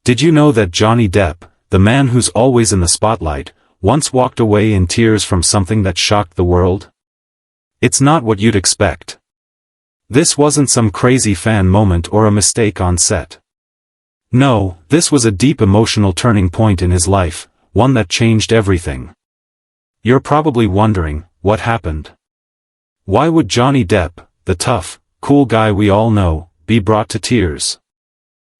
Did you know that Johnny Depp, the man who's always in the spotlight, once walked away in tears from something that shocked the world? It's not what you'd expect. This wasn't some crazy fan moment or a mistake on set. No, this was a deep emotional turning point in his life, one that changed everything. You're probably wondering, what happened? Why would Johnny Depp, the tough, cool guy we all know, be brought to tears?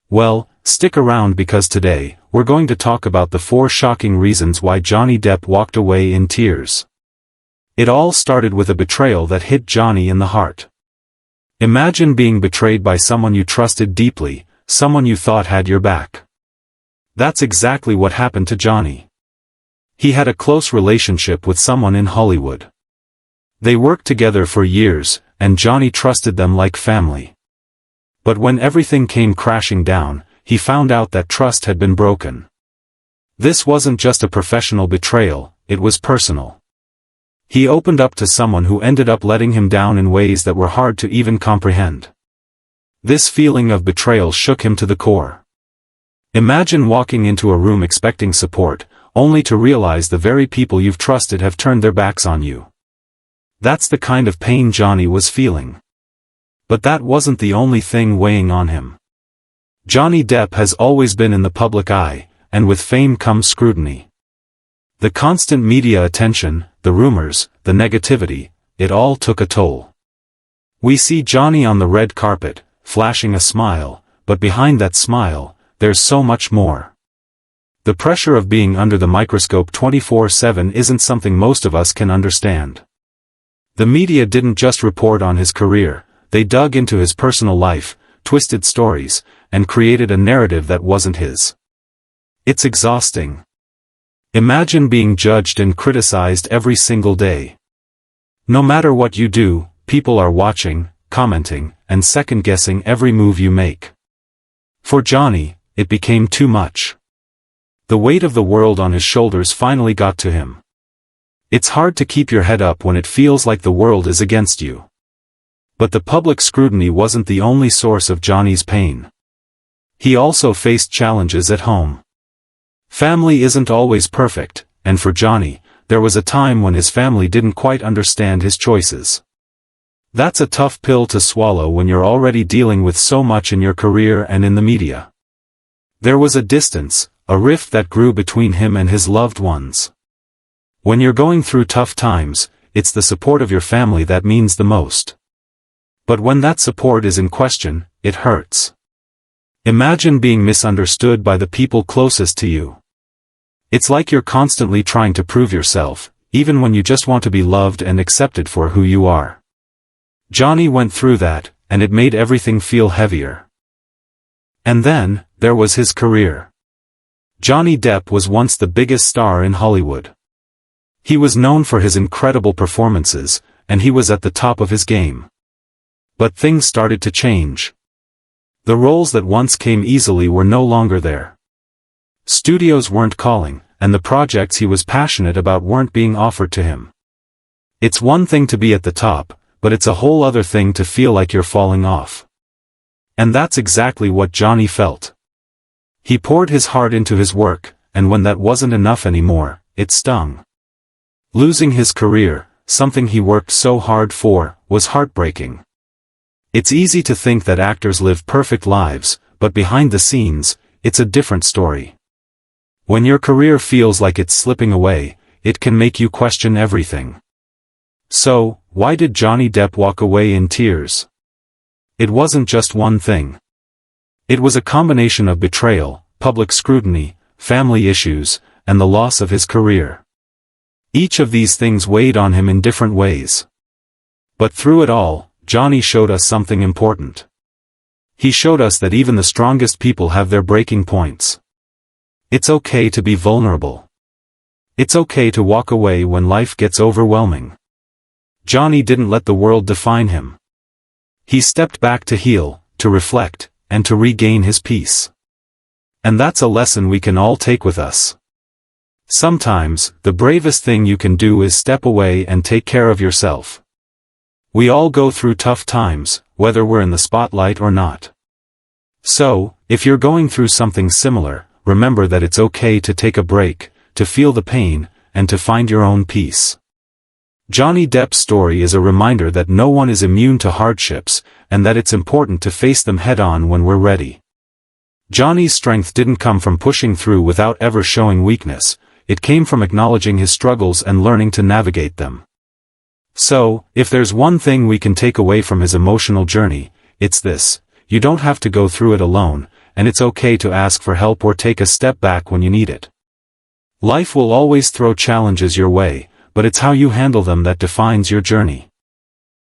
Well, stick around because today, we're going to talk about the 4 shocking reasons why Johnny Depp walked away in tears. It all started with a betrayal that hit Johnny in the heart. Imagine being betrayed by someone you trusted deeply, someone you thought had your back. That's exactly what happened to Johnny. He had a close relationship with someone in Hollywood. They worked together for years, and Johnny trusted them like family. But when everything came crashing down, he found out that trust had been broken. This wasn't just a professional betrayal, it was personal. He opened up to someone who ended up letting him down in ways that were hard to even comprehend. This feeling of betrayal shook him to the core. Imagine walking into a room expecting support, only to realize the very people you've trusted have turned their backs on you. That's the kind of pain Johnny was feeling. But that wasn't the only thing weighing on him. Johnny Depp has always been in the public eye, and with fame comes scrutiny. The constant media attention, the rumors, the negativity, it all took a toll. We see Johnny on the red carpet, flashing a smile, but behind that smile, there's so much more. The pressure of being under the microscope 24/7 isn't something most of us can understand. The media didn't just report on his career, they dug into his personal life, twisted stories, and created a narrative that wasn't his. It's exhausting. Imagine being judged and criticized every single day. No matter what you do, people are watching, commenting, and second-guessing every move you make. For Johnny, it became too much. The weight of the world on his shoulders finally got to him. It's hard to keep your head up when it feels like the world is against you. But the public scrutiny wasn't the only source of Johnny's pain. He also faced challenges at home. Family isn't always perfect, and for Johnny, there was a time when his family didn't quite understand his choices. That's a tough pill to swallow when you're already dealing with so much in your career and in the media. There was a distance, a rift that grew between him and his loved ones. When you're going through tough times, it's the support of your family that means the most. But when that support is in question, it hurts. Imagine being misunderstood by the people closest to you. It's like you're constantly trying to prove yourself, even when you just want to be loved and accepted for who you are. Johnny went through that, and it made everything feel heavier. And then, there was his career. Johnny Depp was once the biggest star in Hollywood. He was known for his incredible performances, and he was at the top of his game. But things started to change. The roles that once came easily were no longer there. Studios weren't calling, and the projects he was passionate about weren't being offered to him. It's one thing to be at the top, but it's a whole other thing to feel like you're falling off. And that's exactly what Johnny felt. He poured his heart into his work, and when that wasn't enough anymore, it stung. Losing his career, something he worked so hard for, was heartbreaking. It's easy to think that actors live perfect lives, but behind the scenes, it's a different story. When your career feels like it's slipping away, it can make you question everything. So, why did Johnny Depp walk away in tears? It wasn't just one thing. It was a combination of betrayal, public scrutiny, family issues, and the loss of his career. Each of these things weighed on him in different ways. But through it all, Johnny showed us something important. He showed us that even the strongest people have their breaking points. It's okay to be vulnerable. It's okay to walk away when life gets overwhelming. Johnny didn't let the world define him. He stepped back to heal, to reflect, and to regain his peace. And that's a lesson we can all take with us. Sometimes, the bravest thing you can do is step away and take care of yourself. We all go through tough times, whether we're in the spotlight or not. So, if you're going through something similar, remember that it's okay to take a break, to feel the pain, and to find your own peace. Johnny Depp's story is a reminder that no one is immune to hardships, and that it's important to face them head-on when we're ready. Johnny's strength didn't come from pushing through without ever showing weakness, it came from acknowledging his struggles and learning to navigate them. So, if there's one thing we can take away from his emotional journey, it's this: you don't have to go through it alone, and it's okay to ask for help or take a step back when you need it. Life will always throw challenges your way, but it's how you handle them that defines your journey.